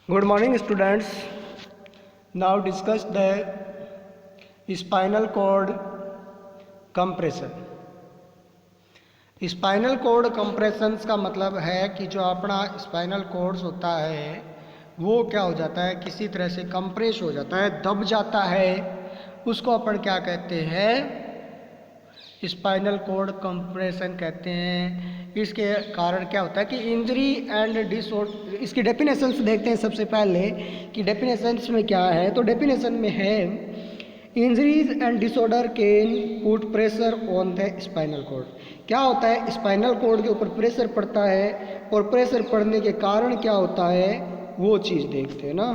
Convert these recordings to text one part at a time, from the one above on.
Good morning, students. Now discuss the spinal cord compression. Spinal cord compressions का मतलब है कि जो अपना स्पाइनल कोड्स होता है वो क्या हो जाता है, किसी तरह से कंप्रेस हो जाता है, दब जाता है। उसको अपन क्या कहते हैं, स्पाइनल कोड कंप्रेशन कहते हैं। इसके कारण क्या होता है कि इंजरी एंड डिसऑर्डर। इसकी डेफिनेशंस देखते हैं सबसे पहले कि डेफिनेशंस में क्या है। तो डेफिनेशन में है injuries and disorder can put pressure on the spinal code. क्या होता है, स्पाइनल कोड के ऊपर प्रेशर पड़ता है और प्रेशर पड़ने के कारण क्या होता है वो चीज़ देखते हैं ना।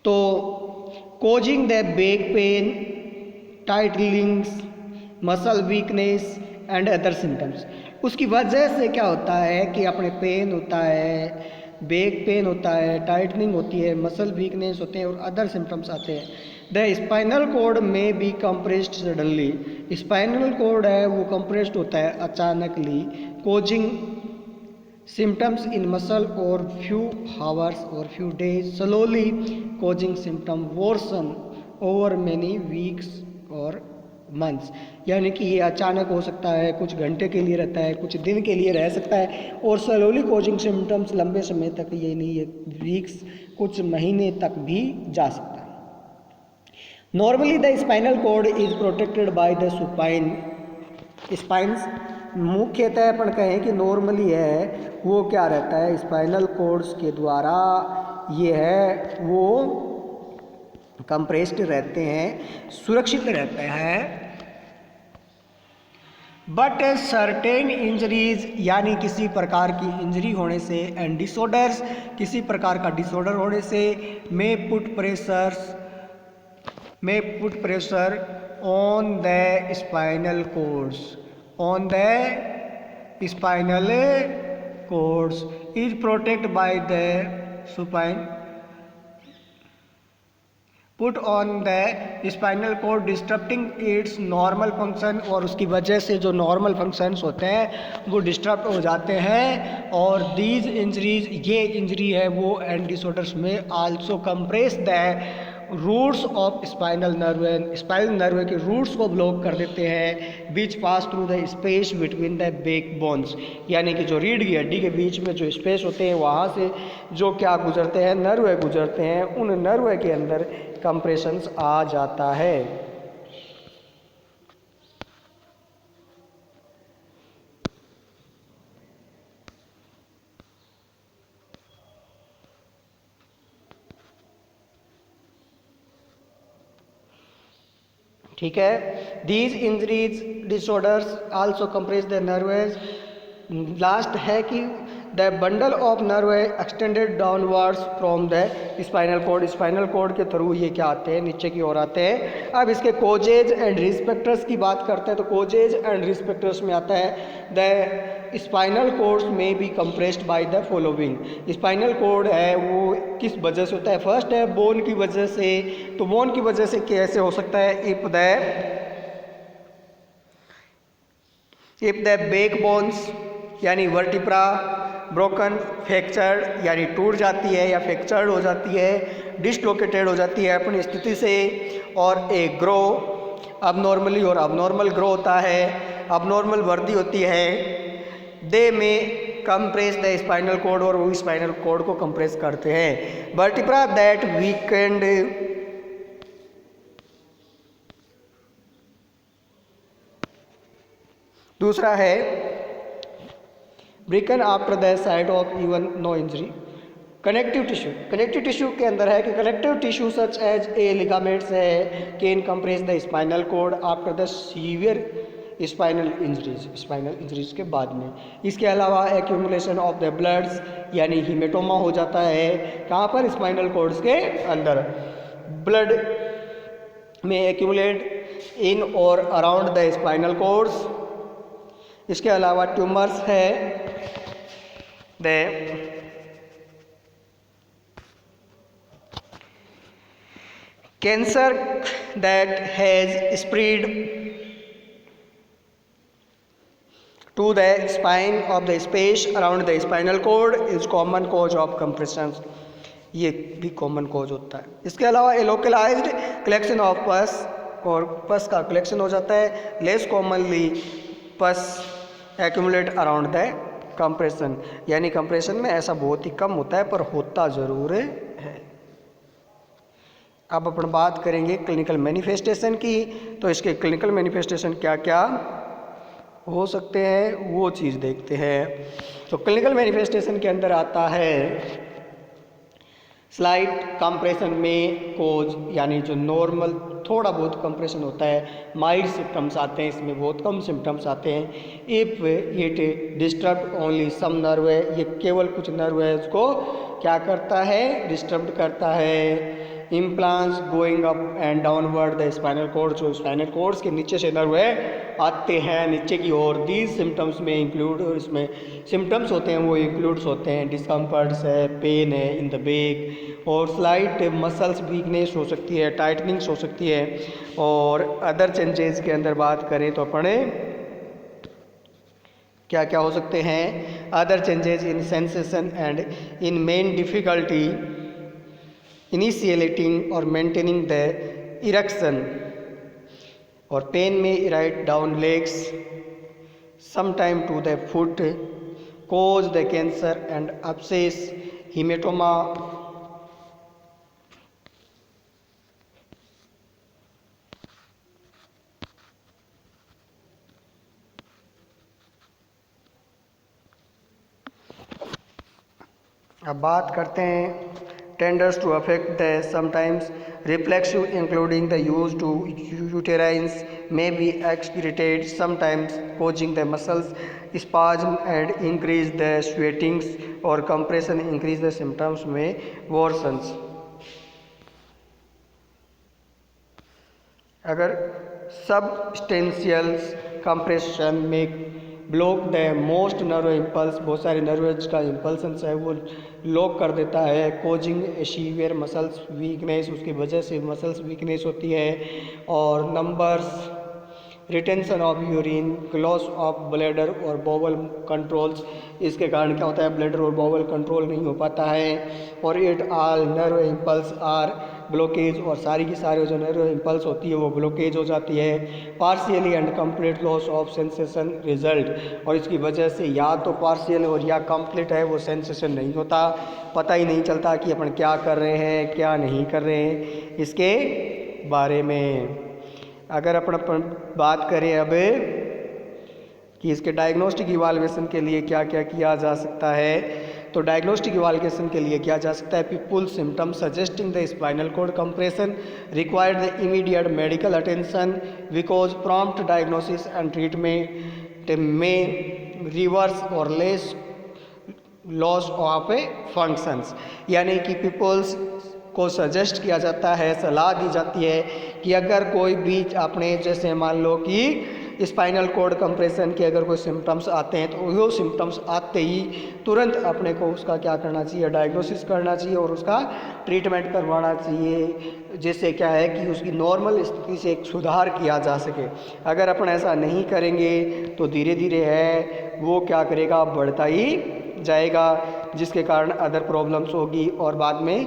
तो causing the back pain, tinglings, muscle weakness and other symptoms. उसकी वजह से क्या होता है कि अपने पेन होता है, बैक पेन होता है, टाइटनिंग होती है, मसल वीकनेस होते हैं और अदर सिम्टम्स आते हैं। द स्पाइनल कोड में B compressed suddenly. Spinal cord है वो कंप्रेस्ड होता है अचानकली, causing symptoms in muscle or few hours or few days, slowly causing symptom worsen over many weeks or months। यानी कि ये अचानक हो सकता है, कुछ घंटे के लिए रहता है, कुछ दिन के लिए रह सकता है और स्लोली कॉजिंग सिम्टम्स लंबे समय तक, ये नहीं ये वीक्स, कुछ महीने तक भी जा सकता है। Normally the spinal code is protected by the supine spines. मुख्यतः अपन कहें कि नॉर्मली है वो क्या रहता है, स्पाइनल कोड्स के द्वारा ये है वो कंप्रेस्ड रहते हैं, सुरक्षित रहते हैं। बट सर्टेन इंजरीज, यानी किसी प्रकार की इंजरी होने से, एंड डिसऑर्डर्स, किसी प्रकार का डिसऑर्डर होने से, मे put pressure on the spinal codes, on the spinal cords is protected by the supine, put on the spinal cord disrupting its normal function। और उसकी वजह से जो नॉर्मल फंक्शंस होते हैं वो डिस्टर्ब हो जाते हैं। और दीज इंजरीज, ये इंजरी है वो एंड डिसऑर्डर्स में also compress the roots of spinal nerve, spinal nerve के रूट्स को ब्लॉक कर देते हैं, which pass through the space between the back bones. यानी कि जो रीढ़ की हड्डी के बीच में जो स्पेस होते हैं वहाँ से जो क्या गुजरते हैं, नर्व गुजरते हैं, उन नर्व के अंदर कंप्रेशंस आ जाता है। ठीक है, these injuries disorders also compress the nerves. Last है कि the bundle of nerve extended downwards from the spinal code. Spinal cord के थ्रू ये क्या आते हैं, नीचे की ओर आते हैं। अब इसके कोजेज एंड रिस्पेक्टर्स की बात करते हैं तो कोजेज एंड रिस्पेक्टर्स में आता है द स्पाइनल कोड्स में B compressed by the following. Spinal cord है वो किस वजह से होता है, फर्स्ट है बोन की वजह से। तो बोन की वजह से कैसे हो सकता है, इफ द बैक बोन्स यानी वर्टिब्रा ब्रोकन, फ्रैक्चर्ड यानी टूट जाती है या फ्रैक्चर्ड हो जाती है, डिसलोकेटेड हो जाती है अपनी स्थिति से, और एक ग्रो अबनॉर्मली, और अबनॉर्मल ग्रो होता है, अबनॉर्मल वृद्धि होती है। दे में कंप्रेस द स्पाइनल कोड, और वो स्पाइनल कोड को कंप्रेस करते हैं। वर्टिब्रा दैट वीकेंड, दूसरा है broken after the site of even no injury. Connective tissue, connective tissue के अंदर है कि connective tissue such as a ligaments है can compress the spinal cord after the severe spinal injuries के बाद में। इसके अलावा एक्यूमुलेशन ऑफ द ब्लड्स यानी हीमेटोमा हो जाता है, कहाँ पर, स्पाइनल कोड्स के अंदर। ब्लड में एक्यूमुलेट इन और अराउंड द स्पाइनल कोड्स। इसके अलावा ट्यूमर्स है the cancer that has spread to the spine of the space around the spinal cord is common cause of compression. ये भी कॉमन कॉज होता है। इसके अलावा ए लोकलाइज्ड कलेक्शन ऑफ पस और पस का कलेक्शन हो जाता है। लेस कॉमनली पस एक्यूमुलेट अराउंड द कंप्रेशन, यानी कंप्रेशन में ऐसा बहुत ही कम होता है पर होता ज़रूर है। अब अपन बात करेंगे क्लिनिकल मैनिफेस्टेशन की। तो इसके क्लिनिकल मैनिफेस्टेशन क्या क्या हो सकते हैं वो चीज़ देखते हैं। तो क्लिनिकल मैनिफेस्टेशन के अंदर आता है स्लाइट कंप्रेशन में कोज, यानी जो नॉर्मल थोड़ा बहुत कंप्रेशन होता है। माइल्ड सिम्टम्स आते हैं, इसमें बहुत कम सिम्टम्स आते हैं। If it disturb only some nerve है, ये केवल कुछ नर्व है उसको क्या करता है, डिस्टर्ब करता है। Implants going up and downward the spinal cord, जो स्पाइनल कॉर्ड्स के नीचे से नर्व है आते हैं नीचे की ओर। दीज सिम्टम्स में इंक्लूड, इसमें सिम्टम्स होते हैं वो इंक्लूड्स होते हैं डिस्कम्फर्ट्स है, पेन है इन द बैक, और स्लाइट मसल्स वीकनेस हो सकती है, टाइटनिंग्स हो सकती है। और अदर चेंजेस के अंदर बात करें तो अपने क्या क्या हो सकते हैं। Other changes in sensation and in main difficulty initiating और मेंटेनिंग द इरेक्शन, और पेन में write down legs sometime to the foot, cause the cancer and abscess, hematoma. अब बात करते हैं tenders to affect the sometimes reflexive, including the use to uterines may be excreted, sometimes causing the muscles spasm and increase the sweatings, or compression increase the symptoms may worsens. अगर सबस्टेंशियल्स compression में block the most nerve impulse, बहुत सारे nerves का इम्पल्सन्स है वो lock कर देता है। कोजिंग सीवियर मसल्स वीकनेस, उसकी वजह से मसल्स वीकनेस होती है। और numbers retention of urine, loss of bladder और बॉवल कंट्रोल्स, इसके कारण क्या होता है ब्लैडर और बॉवल कंट्रोल नहीं हो पाता है। और it all nerve impulse are blockage, और सारी की सारी जो नर्व इम्पल्स होती है वो ब्लॉकेज हो जाती है। Partially and complete loss of sensation result, और इसकी वजह से या तो पार्शियल और या कंप्लीट है वो सेंसेशन नहीं होता, पता ही नहीं चलता कि अपन क्या कर रहे हैं क्या नहीं कर रहे हैं इसके बारे में। अगर अपन बात करें अब कि इसके डायग्नोस्टिक इवाल्युएशन के लिए क्या क्या किया जा सकता है, तो डायग्नोस्टिक इवाल्युएशन के लिए किया जा सकता है people symptoms suggesting the spinal cord compression required the immediate medical attention because prompt diagnosis and treatment में रिवर्स और less loss of a functions, यानी कि पीपल्स को सजेस्ट किया जाता है, सलाह दी जाती है कि अगर कोई भी अपने जैसे मान लो कि स्पाइनल कॉर्ड कंप्रेशन के अगर कोई सिम्टम्स आते हैं तो वो सिम्टम्स आते ही तुरंत अपने को उसका क्या करना चाहिए, डायग्नोसिस करना चाहिए और उसका ट्रीटमेंट करवाना चाहिए, जिससे क्या है कि उसकी नॉर्मल स्थिति से एक सुधार किया जा सके। अगर अपन ऐसा नहीं करेंगे तो धीरे धीरे है वो क्या करेगा, बढ़ता ही जाएगा, जिसके कारण अदर प्रॉब्लम्स होगी और बाद में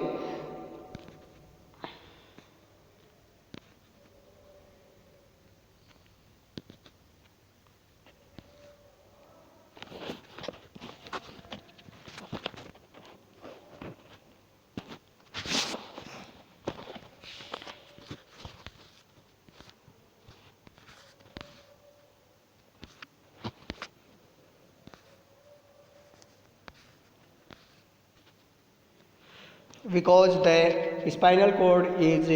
because the spinal cord is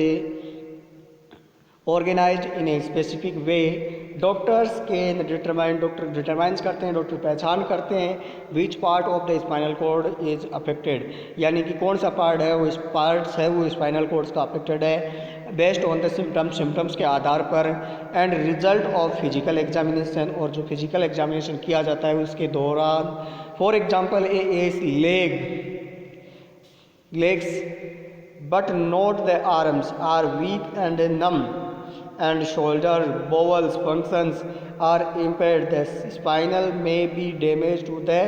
organized in a specific way, doctors can determine, doctor determines करते हैं, डॉक्टर पहचान करते हैं which part of the spinal cord is affected, यानी कि कौन सा पार्ट है वो पार्ट्स है वो स्पाइनल कॉर्ड्स का अफेक्टेड है, बेस्ड ऑन द सिम्टम्स के आधार पर and result of physical examination, और जो फिजिकल एग्जामिनेशन किया जाता है उसके दौरान। For example A legs but not the arms are weak and numb and shoulder bowels functions are impaired. The spinal may be damaged to the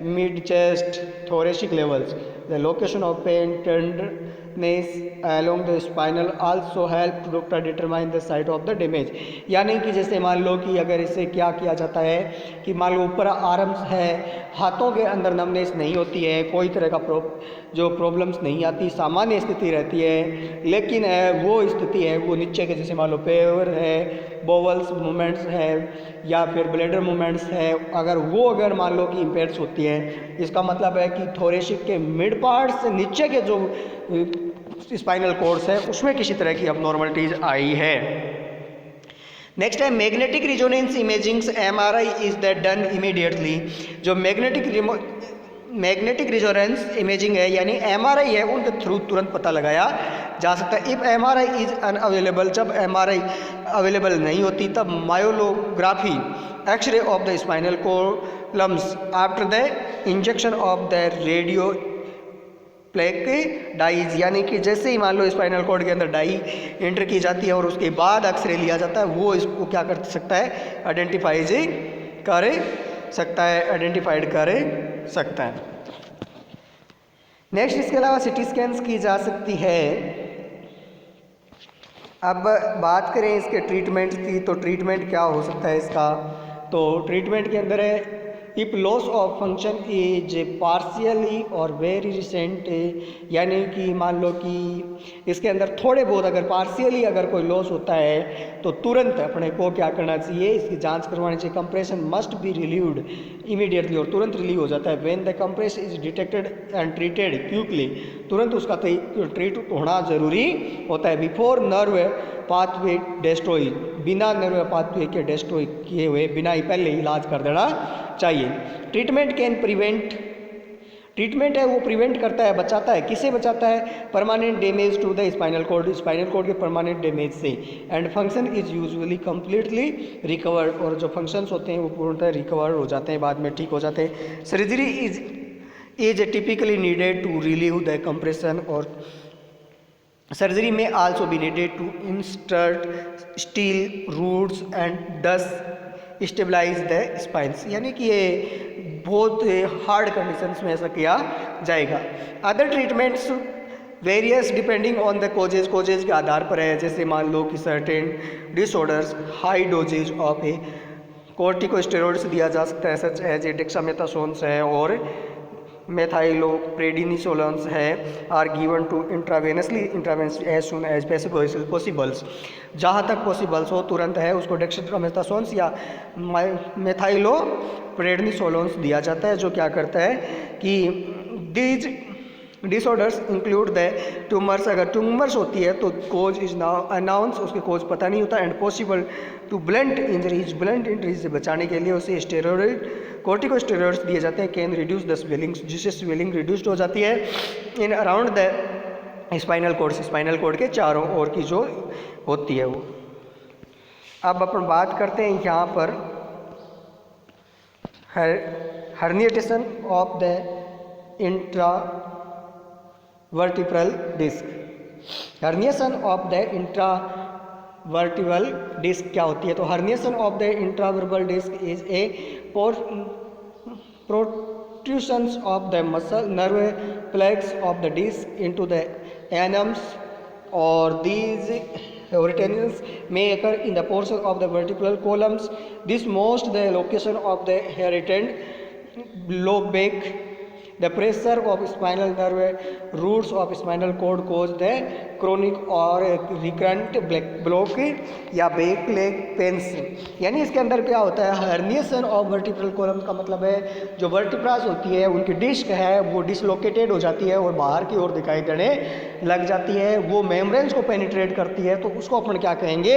mid-chest thoracic levels. The location of pain tenderness along the spinal also help to doctor determine the site of the damage. यानी कि जैसे मान लो कि अगर इसे क्या किया जाता है कि मान लो ऊपर आर्म्स है, हाथों के अंदर नमनेस नहीं होती है, कोई तरह का जो प्रॉब्लम्स नहीं आती, सामान्य स्थिति रहती है, लेकिन वो स्थिति है वो नीचे के जैसे मान लो पैर है, बोवल्स मूवमेंट्स है या फिर ब्लैडर मूवमेंट्स है, अगर मान लो कि इम्पेयर्स होती है, इसका मतलब है कि थोरेसिक के मिड पार्ट से नीचे के जो स्पाइनल कॉर्ड्स है उसमें किसी तरह की अबनॉर्मलिटीज आई है। नेक्स्ट है magnetic resonance imaging MRI is that done immediately. जो मैग्नेटिक रिजोनेंस इमेजिंग है यानी MRI है, उनके थ्रू तुरंत पता लगाया जा सकता है। इफ MRI इज अनअवेलेबल, जब MRI अवेलेबल नहीं होती तब myelography x ray of the spinal columns after the injection of the radio plaque dyes, यानी कि जैसे ही मान लो स्पाइनल कॉर्ड के अंदर डाई एंटर की जाती है और उसके बाद एक्सरे लिया जाता है, वो इसको क्या कर सकता है, आइडेंटिफाइड कर सकता है। नेक्स्ट इसके अलावा सिटी स्कैन्स की जा सकती है। अब बात करें इसके ट्रीटमेंट की, तो ट्रीटमेंट क्या हो सकता है इसका, तो ट्रीटमेंट के अंदर है if loss of function is partially और वेरी रिसेंट, यानी कि मान लो कि इसके अंदर थोड़े बहुत अगर पार्शियली अगर कोई लॉस होता है तो तुरंत अपने को क्या करना चाहिए, इसकी जांच करवानी चाहिए। Compression must be relieved immediately, और तुरंत रिलीव हो जाता है। When the compress is detected and treated quickly, तुरंत उसका ट्रीट होना जरूरी होता है। बिफोर नर्व पाथवे डेस्ट्रॉय, बिना नर्व पाथवे के डेस्ट्रॉय किए हुए बिना ही पहले इलाज कर देना चाहिए। ट्रीटमेंट कैन प्रिवेंट, ट्रीटमेंट है वो प्रिवेंट करता है, बचाता है। किसे बचाता है, permanent damage to the spinal cord के परमानेंट डैमेज से। And function is usually completely recovered, और जो फंक्शंस होते हैं वो पूर्णतः रिकवर हो जाते हैं, बाद में ठीक हो जाते हैं। Surgery is typically needed to relieve the compression, और सर्जरी में also be needed to insert steel roots and thus stabilise the spines, यानी कि ये बहुत हार्ड कंडीशंस में ऐसा किया जाएगा। Other treatments various depending on the causes के आधार पर है। जैसे मान लो कि certain disorders high doses of a corticosteroids दिया जा सकता है, सच एज ए डेक्सामेथासोन्स है और मेथाइलोप्रेडिनिसोलोन्स है, are given to intravenously as soon as possibles, जहाँ तक पॉसिबल्स हो तुरंत है उसको डेक्सामेथासोन्स या मेथाइलोप्रेडिनिसोलोन्स दिया जाता है, जो क्या करता है कि these disorders include the tumours, अगर ट्यूमर्स होती है तो कोज इज नाउ अनाउंस, उसके कोज पता नहीं होता, and possible to blunt injuries से बचाने के लिए उसे स्टेरॉइड कॉर्टिकोस्टेरॉइड्स दिए जाते हैं। कैन रिड्यूस द स्वेलिंग, जिससे स्वेलिंग रिड्यूस्ड हो जाती है in around the spinal cord के चारों ओर की जो होती है वो। अब अपन बात करते हैं यहाँ पर herniation of the intravertebral disc. Herniation of the intravertebral disc क्या होती है, तो herniation of the intravertebral disc is a protrusions of the muscle nerve plaques of the disc into the annulus, or these retentions may occur in the portion of the vertebral columns. This most the location of the inherent low back. The pressure of spinal nerve roots of spinal cord cause the chronic और recurrent block या back leg pens. यानी इसके अंदर क्या होता है, herniation of vertebral column का मतलब है जो वर्टिब्रास होती है उनकी डिस्क है वो डिसलोकेटेड हो जाती है और बाहर की ओर दिखाई देने लग जाती है, वो मेम्ब्रेन्स को पेनिट्रेट करती है, तो उसको अपन क्या कहेंगे,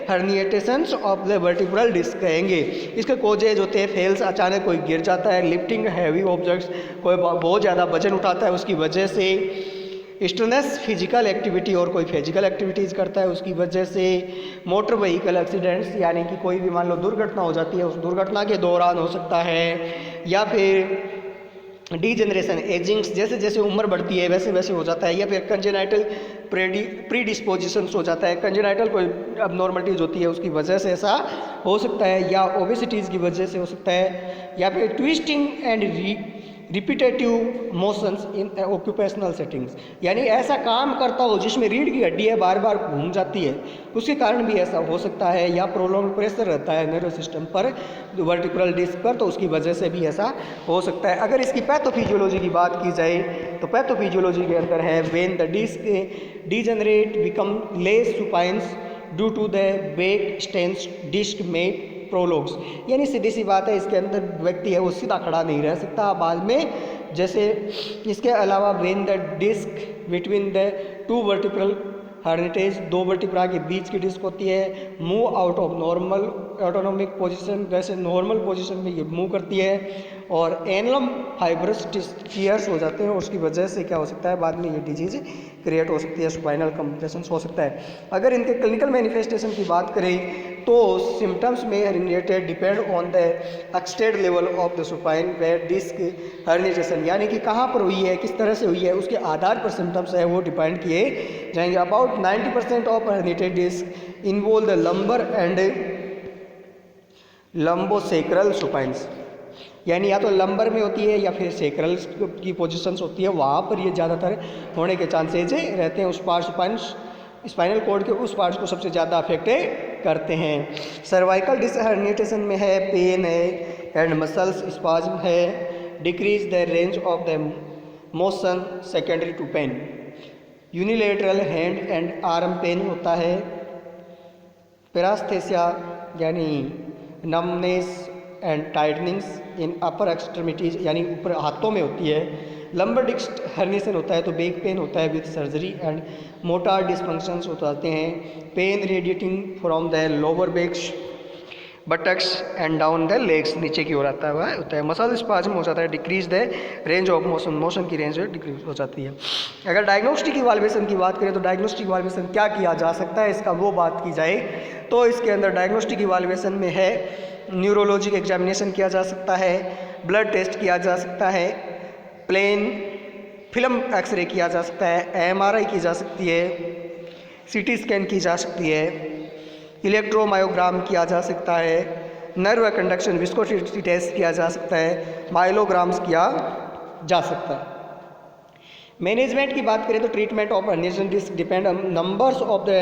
हर्निएटेशंस ऑफ द वर्टिब्रल डिस्क कहेंगे। इसके कोजेज होते हैं फेल्स, अचानक कोई गिर जाता है, लिफ्टिंग हैवी ऑब्जेक्ट्स, कोई बहुत ज़्यादा वजन उठाता है उसकी वजह से, स्ट्रेनस फिजिकल एक्टिविटी और कोई फिजिकल एक्टिविटीज़ करता है उसकी वजह से, मोटर व्हीकल एक्सीडेंट्स यानी कि कोई भी मान लो दुर्घटना हो जाती है उस दुर्घटना के दौरान हो सकता है, या फिर डीजनरेशन एजिंग्स, जैसे जैसे उम्र बढ़ती है वैसे वैसे हो जाता है, या फिर कंजेनाइटल प्रीडिस्पोजिशंस हो जाता है, कंजेनाइटल कोई अबनॉर्मलिटीज होती है उसकी वजह से ऐसा हो सकता है, या ओबेसिटीज़ की वजह से हो सकता है, या फिर twisting and repetitive motions in occupational settings, यानी ऐसा काम करता हो जिसमें रीढ़ की हड्डी है बार बार घूम जाती है, उसके कारण भी ऐसा हो सकता है, या प्रोलॉन्ग प्रेशर रहता है नर्वस सिस्टम पर वर्टिब्रल डिस्क पर, तो उसकी वजह से भी ऐसा हो सकता है। अगर इसकी पैथोफिजियोलॉजी की बात की जाए तो पैथोफिजियोलॉजी के अंदर है when the disc degenerate become less spines due to the back stance disc में प्रोलोग्स, यानी सीधी सी बात है, इसके अंदर व्यक्ति है वो सीधा खड़ा नहीं रह सकता बाद में। जैसे इसके अलावा when the disc between the two vertebral herniates, दो वर्टिब्रा के बीच की डिस्क होती है, move out of normal autonomic position, वैसे नॉर्मल पोजीशन में ये मूव करती है, और एनलम फाइब्रस टीयर्स हो जाते हैं, उसकी वजह से क्या हो सकता है बाद में ये डिजीज क्रिएट हो सकती है, स्पाइनल कंप्रेशन हो सकता है। अगर इनके क्लिनिकल मैनिफेस्टेशन की बात करें तो सिम्टम्स में related depend on the extent level of the spine where disc herniation, यानी कि कहाँ पर हुई है, किस तरह से हुई है, उसके आधार पर सिम्टम्स है वो डिपेंड किए जाएंगे। About 90% of herniated disc involve the lumbar and lumbosacral spines, यानी या तो लंबर में होती है या फिर सेक्रल की पोजीशंस होती है, वहाँ पर ये ज़्यादातर होने के चांसेज रहते हैं। उस पार्ट स्पाइनल कॉर्ड के उस पार्ट्स को सबसे ज़्यादा अफेक्ट करते हैं। सर्वाइकल डिस्क हर्निटेशन में है पेन है एंड मसल्स स्पाज्म है, decrease the range of the motion secondary to pain, unilateral hand and arm pain होता है, पैरास्थेसिया यानी numbness and tightenings in upper extremities, यानी ऊपर हाथों में होती है, लंबर डिस्क हर्निशन होता है तो बैक पेन होता है with surgery and motor dysfunctions हो जाते हैं, pain radiating from the lower backs buttocks and down the legs, नीचे की ओर आता हुआ होता है, मसल स्पाज्म हो जाता है, decrease the range of motion, motion की रेंज डिक्रीज हो जाती है। अगर डायग्नोस्टिक इवाल्वेशन की बात करें तो डायग्नोस्टिक इवाल्वेशन क्या किया जा सकता है, इसका वो बात की जाए तो इसके अंदर डायग्नोस्टिक इवाल्वेशन में है न्यूरोलॉजिक एग्जामिनेशन किया जा सकता है, ब्लड टेस्ट किया जा सकता है, प्लेन फिल्म एक्सरे किया जा सकता है, एमआरआई की जा सकती है, सीटी स्कैन की जा सकती है, इलेक्ट्रोमायोग्राम किया जा सकता है, नर्व कंडक्शन विस्कोसिटी टेस्ट किया जा सकता है, माइलोग्राम्स किया जा सकता है। मैनेजमेंट की बात करें तो treatment of herniation disc depend on numbers of the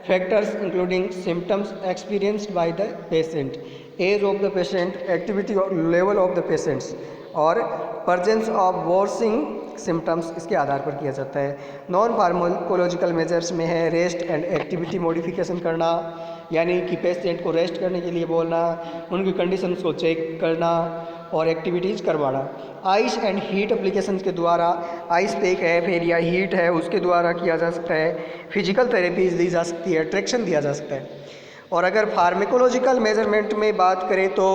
factors including symptoms experienced by the patient, age of the patient, activity level of the patients और प्रेजेंस ऑफ वर्सिंग सिम्टम्स, इसके आधार पर किया जाता है। नॉन फार्माकोलॉजिकल मेजर्स में है rest and activity modification करना, यानी कि पेशेंट को रेस्ट करने के लिए बोलना, उनकी कंडीशंस को चेक करना और एक्टिविटीज़ करवाना। आइस एंड हीट एप्लीकेशन के द्वारा, आइस पैक है फिर या हीट है उसके द्वारा किया जा सकता है, फिजिकल थेरेपीज दी जा सकती है, ट्रैक्शन दिया जा सकता है। और अगर फार्मेकोलॉजिकल मेजरमेंट में बात करें तो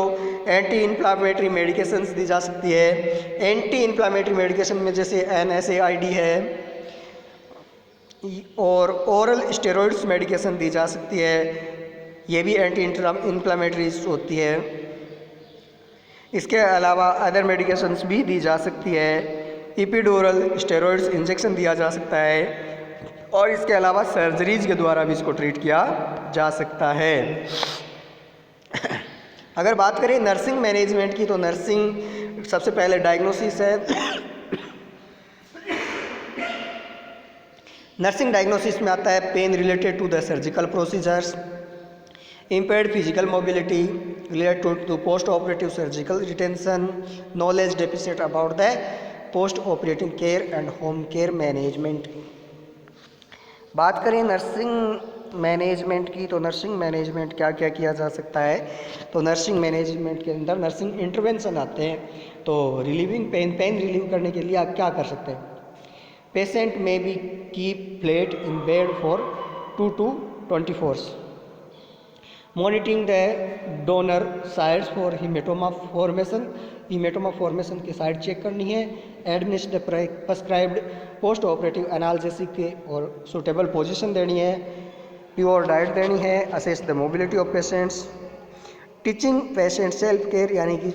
एंटी इन्फ्लामेटरी मेडिकेशंस दी जा सकती है। एंटी इन्फ्लामेटरी मेडिकेशन में जैसे NSAID है और ओरल स्टेरॉइड्स मेडिकेशन दी जा सकती है, ये भी एंटी इन्फ्लामेटरी होती है। इसके अलावा अदर मेडिकेशंस भी दी जा सकती है, एपिडोरल स्टेरॉइड्स इंजेक्शन दिया जा सकता है और इसके अलावा सर्जरीज के द्वारा भी इसको ट्रीट किया जा सकता है। अगर बात करें नर्सिंग मैनेजमेंट की तो नर्सिंग सबसे पहले डायग्नोसिस है। नर्सिंग डायग्नोसिस में आता है pain related to the surgical procedures, impaired physical mobility related to post operative surgical retention, knowledge deficit about the post operative care and home care management। बात करें नर्सिंग मैनेजमेंट की तो nursing management क्या क्या किया जा सकता है, तो नर्सिंग मैनेजमेंट के अंदर नर्सिंग इंटरवेंशन आते हैं। तो रिलीविंग पेन रिलीव करने के लिए आप क्या कर सकते हैं, पेशेंट में be keep plate in bed for 2 to 24 hours, monitoring the donor sides for haematoma formation, haematoma formation की साइड चेक करनी है, administer prescribed post operative analgesic और सूटेबल पोजीशन देनी है, प्योर डाइट देनी है, assess the mobility of patients, teaching patient self care, यानी कि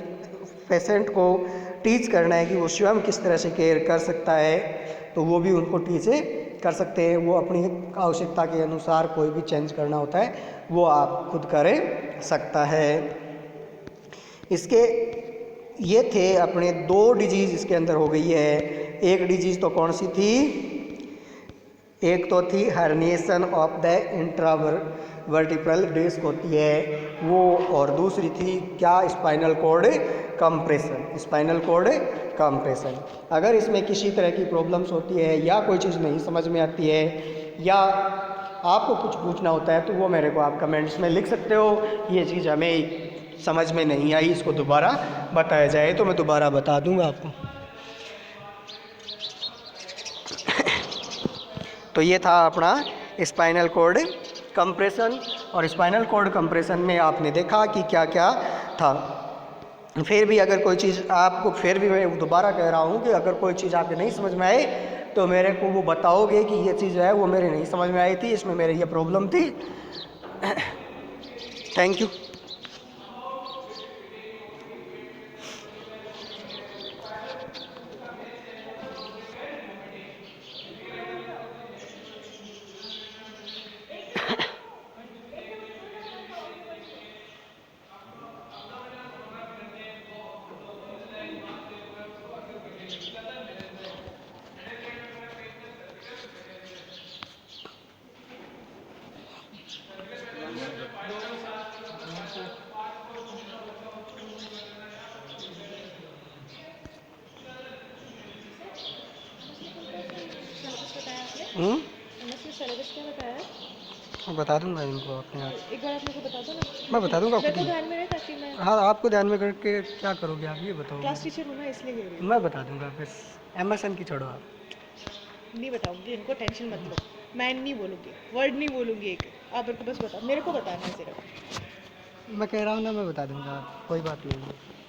पेशेंट को टीच करना है कि वो स्वयं किस तरह से केयर कर सकता है, तो वो भी उनको टीच कर सकते हैं। वो अपनी आवश्यकता के अनुसार कोई भी चेंज करना होता है वो आप खुद कर सकता है। इसके ये थे अपने 2 डिजीज़ इसके अंदर हो गई है। एक डिजीज़ तो कौन सी थी, एक तो थी herniation of the intravertebral disc होती है वो, और दूसरी थी क्या, spinal cord compression. Spinal cord compression. अगर इसमें किसी तरह की प्रॉब्लम्स होती है या कोई चीज़ नहीं समझ में आती है या आपको कुछ पूछना होता है तो वो मेरे को आप कमेंट्स में लिख सकते हो। ये चीज़ हमें समझ में नहीं आई, इसको दोबारा बताया जाए तो मैं दोबारा बता दूंगा आपको। तो ये था अपना स्पाइनल कॉर्ड कंप्रेशन, और स्पाइनल कॉर्ड कंप्रेशन में आपने देखा कि क्या क्या था। फिर भी अगर कोई चीज़ आपको, फिर भी मैं दोबारा कह रहा हूँ कि अगर कोई चीज़ आपके नहीं समझ में आए तो मेरे को वो बताओगे कि ये चीज़ है वो मेरे नहीं समझ में आई थी, इसमें मेरे ये प्रॉब्लम थी। Thank you. सिलेबस क्या बताया है? मैं बता दूंगा इनको अपने आप। एक बार आप मेरे को बता दो ना। मैं बता दूंगा मेरे को खुद ही। ध्यान में रहे ताकि मैं हाँ, आपको ध्यान में करके क्या करोगे आप ये बताओ। क्लास टीचर हूँ ना, इसलिए कह रही हूँ। मैं बता दूंगा, बस एमएसएन की छोड़ो आप। नहीं बताऊंगी, इनको टेंशन मत लो। मैं नहीं बोलूँगी, वर्ड नहीं बोलूँगी एक। आप मेरे को बस बताओ, मेरे को बताना है सिर्फ। मैं कह रहा हूँ ना, मैं बता दूंगा, कोई बात नहीं है।